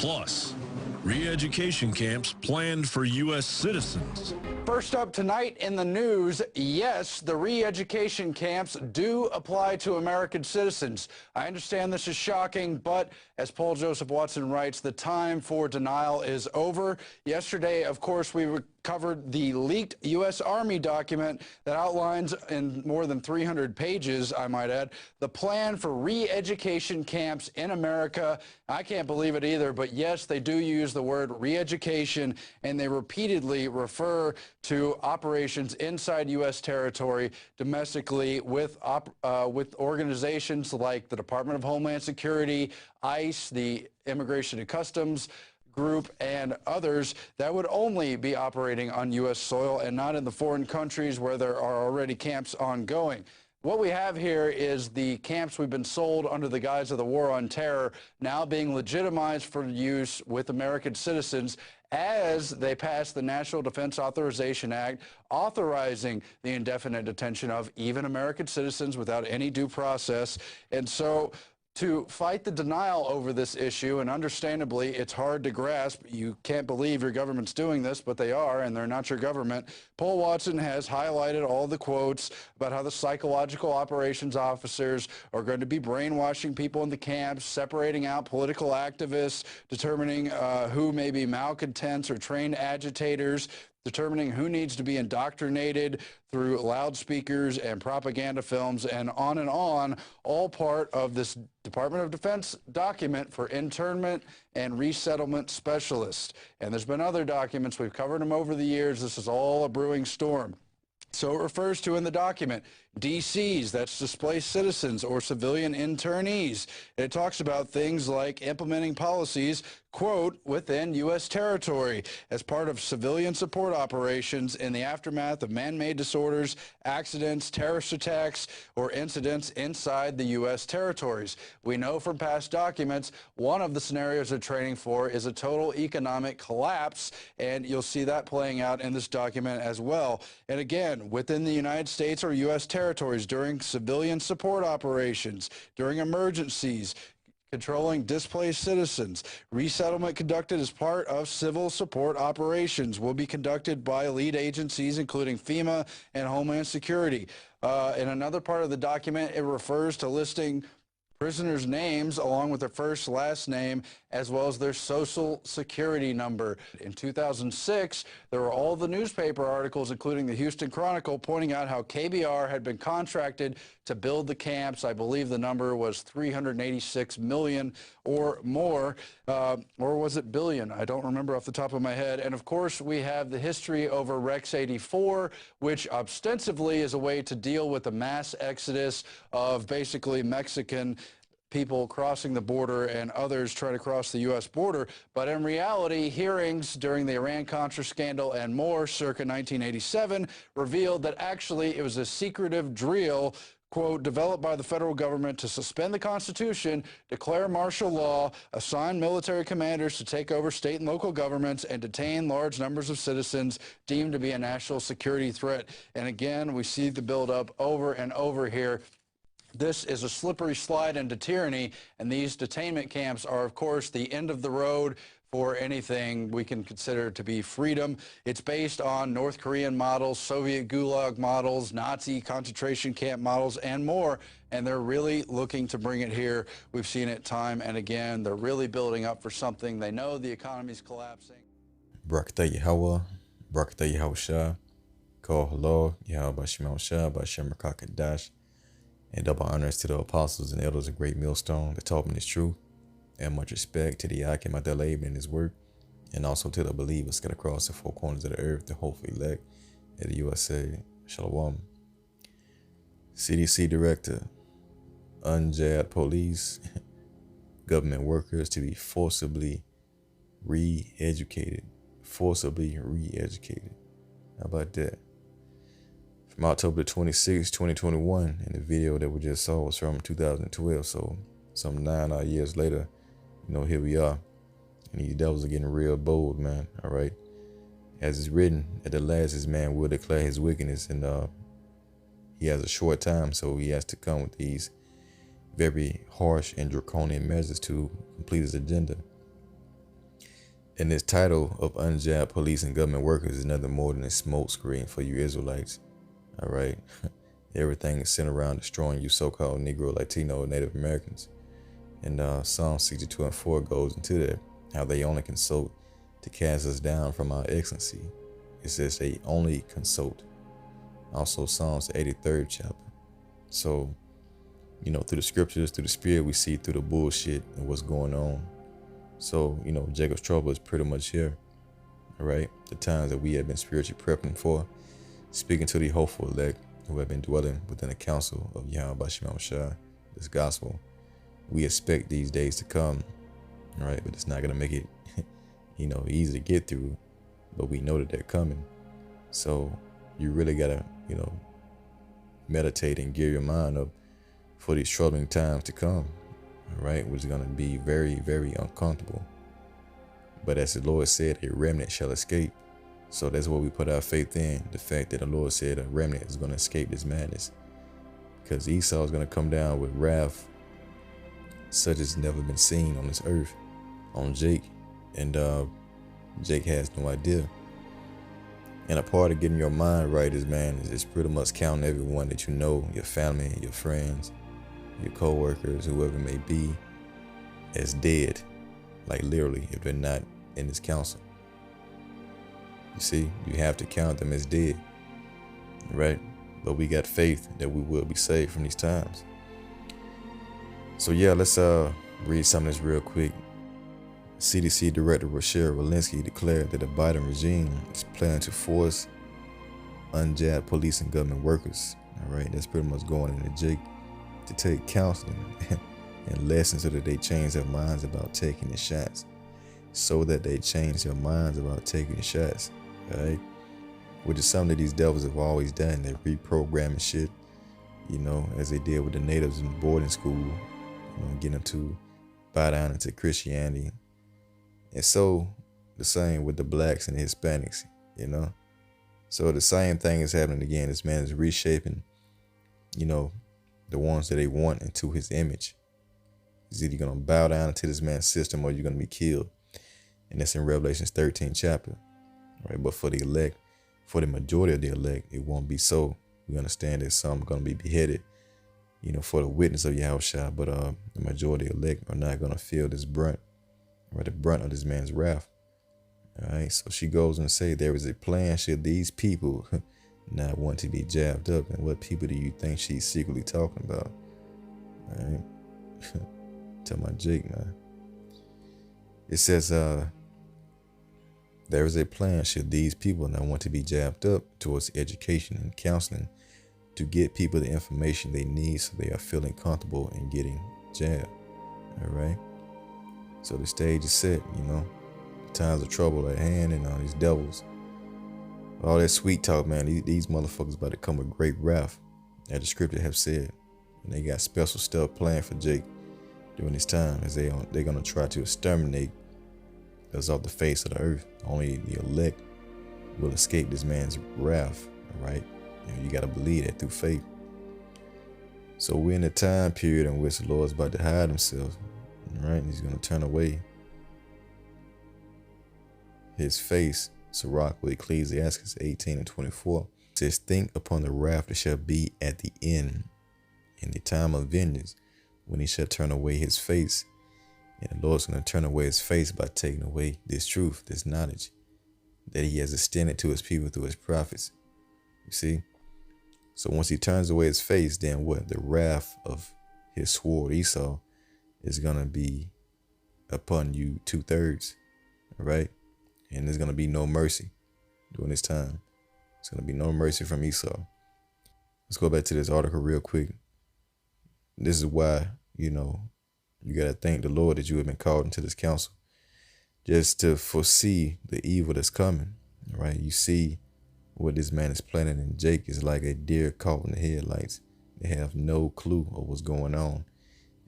Plus, re-education camps planned for U.S. citizens. First up tonight in the news, yes, the re-education camps do apply to American citizens. I understand this is shocking, but as Paul Joseph Watson writes, the time for denial is over. Yesterday, of course, we covered the leaked U.S. Army document that outlines in more than 300 pages, I might add, the plan for re-education camps in America. I can't believe it either, but yes, they do use the word re-education, and they repeatedly refer to operations inside U.S. territory domestically with organizations like the Department of Homeland Security, ICE, the Immigration and Customs Group, and others that would only be operating on U.S. soil and not in the foreign countries where there are already camps ongoing. What we have here is the camps we've been sold under the guise of the war on terror now being legitimized for use with American citizens as they pass the National Defense Authorization Act, authorizing the indefinite detention of even American citizens without any due process. And so to fight the denial over this issue, and understandably, it's hard to grasp. You can't believe your government's doing this, but they are, and they're not your government. Paul Watson has highlighted all the quotes about how the psychological operations officers are going to be brainwashing people in the camps, separating out political activists, determining who may be malcontents or trained agitators, determining who needs to be indoctrinated through loudspeakers and propaganda films, and on, all part of this Department of Defense document for internment and resettlement specialists. And there's been other documents. We've covered them over the years. This is all a brewing storm. So it refers to in the document DCs, that's displaced citizens or civilian internees. It talks about things like implementing policies, quote, within U.S. territory as part of civilian support operations in the aftermath of man-made disorders, accidents, terrorist attacks, or incidents inside the U.S. territories. We know from past documents, one of the scenarios they're training for is a total economic collapse, and you'll see that playing out in this document as well. And again, within the United States or U.S. territories during civilian support operations, during emergencies, controlling displaced citizens. Resettlement conducted as part of civil support operations will be conducted by lead agencies, including FEMA and Homeland Security. In another part of the document, it refers to listing prisoners' names along with their first, last name, as well as their social security number. In 2006, there were all the newspaper articles, including the Houston Chronicle, pointing out how KBR had been contracted to build the camps. I believe the number was $386 million or more, or was it billion? I don't remember off the top of my head. And of course, we have the history over Rex 84, which ostensibly is a way to deal with the mass exodus of basically Mexican people crossing the border and others trying to cross the U.S. border. But in reality, hearings during the Iran-Contra scandal and more circa 1987 revealed that actually it was a secretive drill, quote, developed by the federal government to suspend the Constitution, declare martial law, assign military commanders to take over state and local governments, and detain large numbers of citizens deemed to be a national security threat. And again, we see the buildup over and over here. This is a slippery slide into tyranny, and these detainment camps are, of course, the end of the road for anything we can consider to be freedom. It's based on North Korean models, Soviet Gulag models, Nazi concentration camp models, and more, and they're really looking to bring it here. We've seen it time and again. They're really building up for something. They know the economy's collapsing. Barakatah Yahweh, Barakatah Yahushua, Kol Halo, Yahweh Shema Shah, Bashem Rakakadash. And double honors to the apostles and elders of Great Millstone that taught me this truth. And much respect to the Akim Adelaide and his work. And also to the believers scattered across the four corners of the earth, the hopeful elect of the USA. Shalom. CDC Director, Unjad Police, government workers to be forcibly re-educated. Forcibly re-educated. How about that? From October 26, 2021, and the video that we just saw was from 2012, so some 9 odd years later, here we are, and these devils are getting real bold, man, all right? As it's written, at the last, this man will declare his wickedness, and he has a short time, so he has to come with these very harsh and draconian measures to complete his agenda. And this title of unjabbed police and government workers is nothing more than a smokescreen for you Israelites. All right. Everything is centered around destroying you so-called Negro, Latino, Native Americans. And Psalm 62:4 goes into that, how they only consult to cast us down from our excellency. It says they only consult. Also Psalms 83rd chapter. So, through the scriptures, through the spirit, we see through the bullshit and what's going on. So, Jacob's trouble is pretty much here. All right. The times that we have been spiritually prepping for, speaking to the hopeful elect who have been dwelling within the counsel of Yahweh Shema Shai, this gospel. We expect these days to come. All right. But it's not going to make it, easy to get through. But we know that they're coming. So you really got to, meditate and gear your mind up for these troubling times to come. All right, which is going to be very, very uncomfortable. But as the Lord said, a remnant shall escape. So that's what we put our faith in. The fact that the Lord said a remnant is going to escape this madness. Because Esau is going to come down with wrath such as never been seen on this earth on Jake. And Jake has no idea. And a part of getting your mind right is pretty much counting everyone that you know, your family, your friends, your co-workers, whoever it may be, as dead. Like literally, if they're not in this council. You see, you have to count them as dead. Right? But we got faith that we will be saved from these times. So yeah, let's read some of this real quick. CDC Director Rochelle Walensky declared that the Biden regime is planning to force unjabbed police and government workers. All right, that's pretty much going into Jake to take counseling and lessons so that they change their minds about taking the shots. So that they change their minds about taking the shots. All right, which is something that these devils have always done. They're reprogramming shit, as they did with the natives in boarding school, getting them to bow down into Christianity. And so the same with the blacks and the Hispanics, So the same thing is happening again. This man is reshaping, the ones that they want into his image. He's either going to bow down to this man's system or you're going to be killed. And that's in Revelations 13 chapter. Right? But for the elect, for the majority of the elect, it won't be so. We understand that some are going to be beheaded, for the witness of Yahushua. But the majority of the elect are not going to feel this brunt. Or the brunt of this man's wrath. All right, so she goes and say there is a plan should these people not want to be jabbed up. And what people do you think she's secretly talking about? All right, tell my Jake, man. It says there is a plan should these people not want to be jabbed up towards education and counseling to get people the information they need so they are feeling comfortable in getting jabbed. All right. So the stage is set, times of trouble at hand and all these devils. All that sweet talk, man, these motherfuckers about to come with great wrath, as the scripture have said. And they got special stuff planned for Jake during this time, as they're going to try to exterminate us off the face of the earth. Only the elect will escape this man's wrath, all right? You got to believe that through faith. So we're in a time period in which the Lord's about to hide himself. Right, he's going to turn away his face. Sirach with Ecclesiastes 18:24 says, think upon the wrath that shall be at the end, in the time of vengeance, when he shall turn away his face. And the Lord's going to turn away his face by taking away this truth, this knowledge that he has extended to his people through his prophets. You see? So once he turns away his face, then what? The wrath of his sword Esau is going to be upon you 2/3, all right? And there's going to be no mercy during this time. It's going to be no mercy from Esau. Let's go back to this article real quick. This is why, you got to thank the Lord that you have been called into this council, just to foresee the evil that's coming, all right? You see what this man is planning, and Jake is like a deer caught in the headlights. They have no clue of what's going on.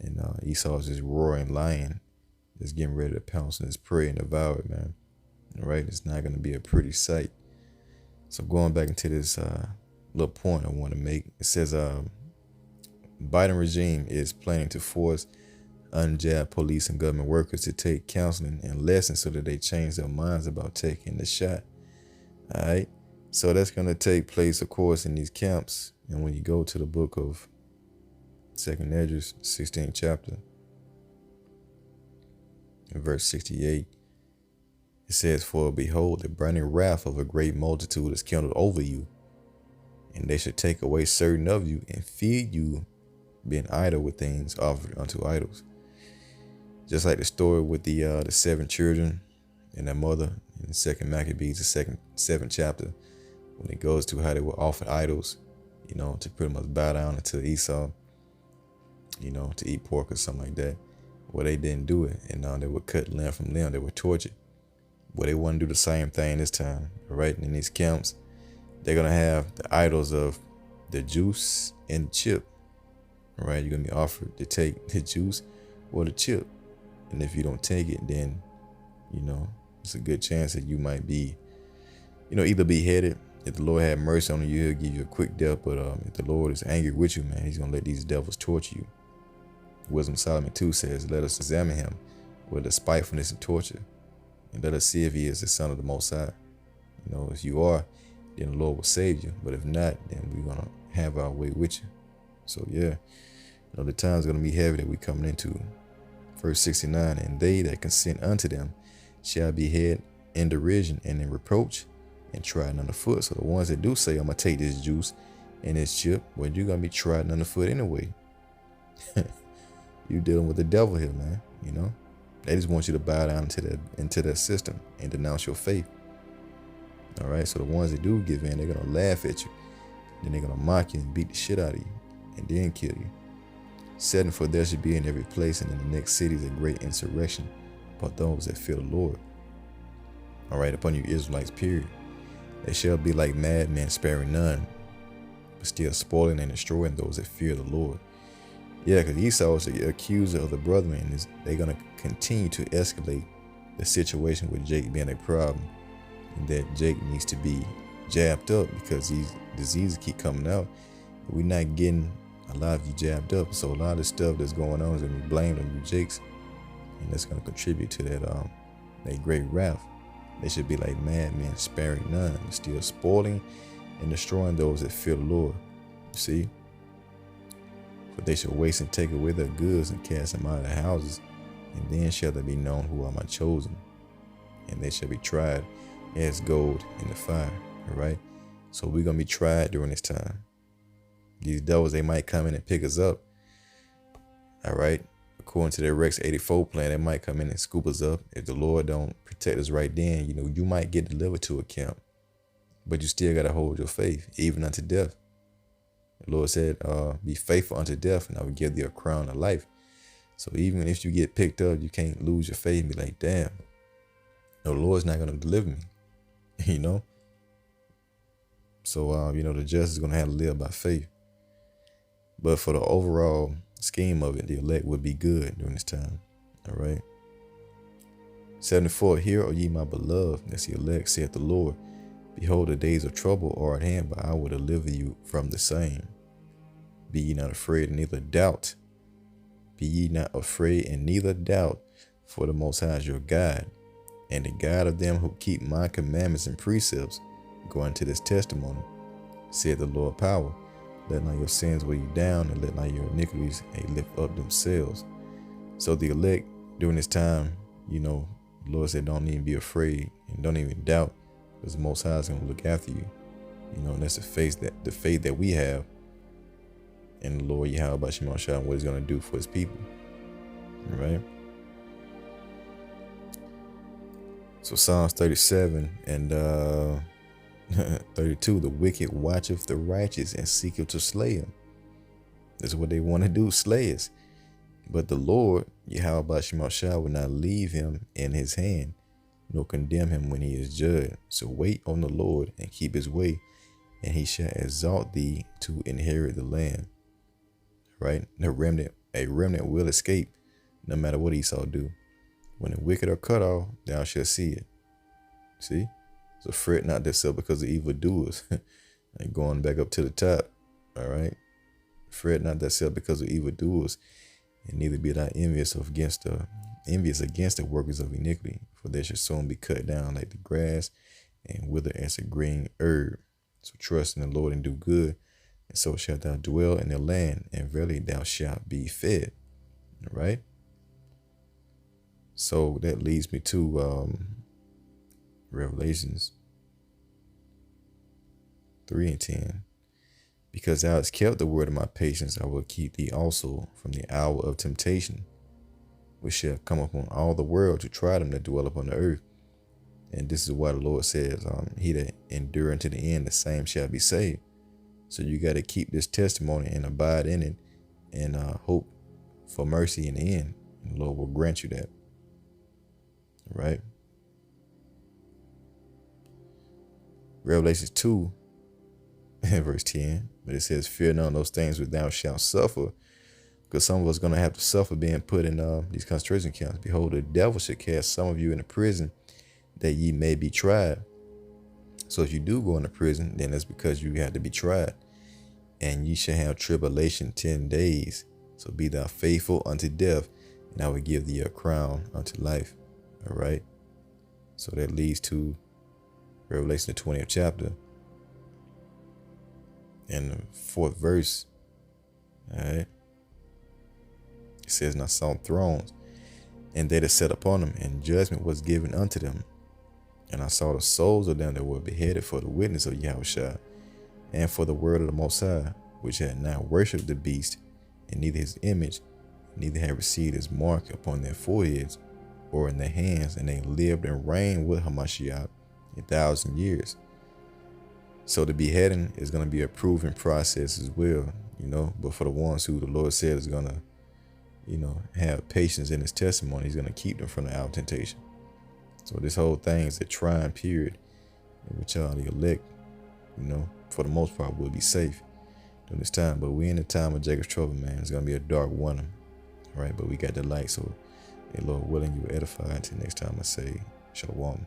And Esau is this roaring lion that's getting ready to pounce on his prey and devour it, man. All right, it's not going to be a pretty sight. So going back into this little point I want to make, it says Biden regime is planning to force unjabbed police and government workers to take counseling and lessons so that they change their minds about taking the shot. All right. So that's going to take place, of course, in these camps. And when you go to the book of 2nd Esdras, 16th chapter, in verse 68, it says, "For behold, the burning wrath of a great multitude is kindled over you, and they should take away certain of you and feed you, being idle with things offered unto idols." Just like the story with the 7 children and their mother in the 2nd Maccabees, the 7th chapter, when it goes to how they were offered idols, to pretty much bow down to Esau, to eat pork or something like that. Well, they didn't do it, and they were cut limb from limb. They were tortured. Well, they want to do the same thing this time, all right? In these camps, they're going to have the idols of the juice and the chip, all right? You're going to be offered to take the juice or the chip. And if you don't take it, then, it's a good chance that you might be, either beheaded. If the Lord had mercy on you, he'll give you a quick death. But if the Lord is angry with you, man, he's going to let these devils torture you. Wisdom of Solomon 2 says, "Let us examine him with the spitefulness and torture, and let us see if he is the son of the Most High." If you are, then the Lord will save you. But if not, then we're going to have our way with you. So, yeah, the time's going to be heavy that we're coming into. Verse 69, "And they that consent unto them shall be had in derision and in reproach and trodden underfoot." So the ones that do say, "I'm going to take this juice and this chip," well, you're going to be trodden underfoot anyway. You're dealing with the devil here, man. They just want you to bow down into their system and denounce your faith. All right, so the ones that do give in, they're going to laugh at you. Then they're going to mock you and beat the shit out of you and then kill you. 7, "For there should be in every place and in the next cities a great insurrection upon those that fear the Lord." All right, upon you Israelites, period. "They shall be like madmen, sparing none, but still spoiling and destroying those that fear the Lord." Yeah, because Esau is the accuser of the brethren, and they're going to continue to escalate the situation with Jake being a problem, and that Jake needs to be jabbed up because these diseases keep coming out. We're not getting a lot of you jabbed up, so a lot of the stuff that's going on is going to be blamed on you Jakes, and that's going to contribute to that great wrath. "They should be like madmen, sparing none, still spoiling and destroying those that fear the Lord." You see? "For they shall waste and take away their goods and cast them out of their houses, and then shall they be known who are my chosen, and they shall be tried as gold in the fire." All right? So we're going to be tried during this time. These devils, they might come in and pick us up. All right? According to their Rex 84 plan, they might come in and scoop us up. If the Lord don't protect us right then, you might get delivered to a camp. But you still got to hold your faith, even unto death. The Lord said, "Be faithful unto death, and I will give thee a crown of life." So even if you get picked up, you can't lose your faith and be like, "Damn, the Lord's not going to deliver me." So, the just is going to have to live by faith. But for the overall scheme of it, the elect would be good during this time. All right. 74, "Hear, O ye my beloved, that's the elect, saith the Lord. Behold, the days of trouble are at hand, but I will deliver you from the same. Be ye not afraid, and neither doubt. Be ye not afraid, and neither doubt, for the Most High is your guide, and the guide of them who keep my commandments and precepts, going to this testimony, said the Lord power. Let not your sins weigh you down, and let not your iniquities lift up themselves." So the elect during this time, the Lord said, don't even be afraid and don't even doubt, because the Most High is going to look after you. And that's the faith that we have in the Lord Yahweh Shema Shah and what he's going to do for his people. All right. So Psalms 37 and 32, "The wicked watcheth the righteous and seeketh to slay him." That's what they want to do, slay us. "But the Lord, Yahweh Shema Shah, will not leave him in his hand, nor condemn him when he is judged. So wait on the Lord and keep his way, and he shall exalt thee to inherit the land." Right? A remnant will escape, no matter what Esau do. "When the wicked are cut off, thou shalt see it." See? So fret not thyself because of evildoers. And going back up to the top. All right. "Fret not thyself because of evildoers, and neither be thou envious against the workers of iniquity, for they shall soon be cut down like the grass and wither as a green herb. So trust in the Lord and do good, and so shalt thou dwell in the land, and verily thou shalt be fed. All right? So that leads me to Revelations 3:10. Because thou hast kept the word of my patience, I will keep thee also from the hour of temptation, which shall come upon all the world to try them that dwell upon the earth. And this is why the Lord says, he that endure unto the end, the same shall be saved. So you got to keep this testimony and abide in it, and hope for mercy in the end. And the Lord will grant you that. All right. Revelation 2, verse 10. But it says, fear none of those things which thou shalt suffer. Because some of us are going to have to suffer being put in these concentration camps. Behold, the devil should cast some of you into prison, that ye may be tried. So if you do go into prison, then that's because you had to be tried. And ye shall have tribulation 10 days. So be thou faithful unto death, and I will give thee a crown unto life. All right. So that leads to Revelation, the 20th chapter. And the 4th verse. All right. It says, and I saw thrones, and they that sat upon them, and judgment was given unto them. And I saw the souls of them that were beheaded for the witness of Yahushua, and for the word of the Most High, which had not worshipped the beast, and neither his image, neither had received his mark upon their foreheads or in their hands, and they lived and reigned with Hamashiach 1,000 years. So the beheading is going to be a proven process as well, but for the ones who the Lord said is going to, have patience in his testimony, he's going to keep them from the hour of temptation. So this whole thing is a trying period in which the elect, for the most part, will be safe during this time. But we're in the time of Jacob's trouble, man. It's going to be a dark one, right? But we got the light, so, hey, Lord willing, you edify. Until next time, I say, Shalom.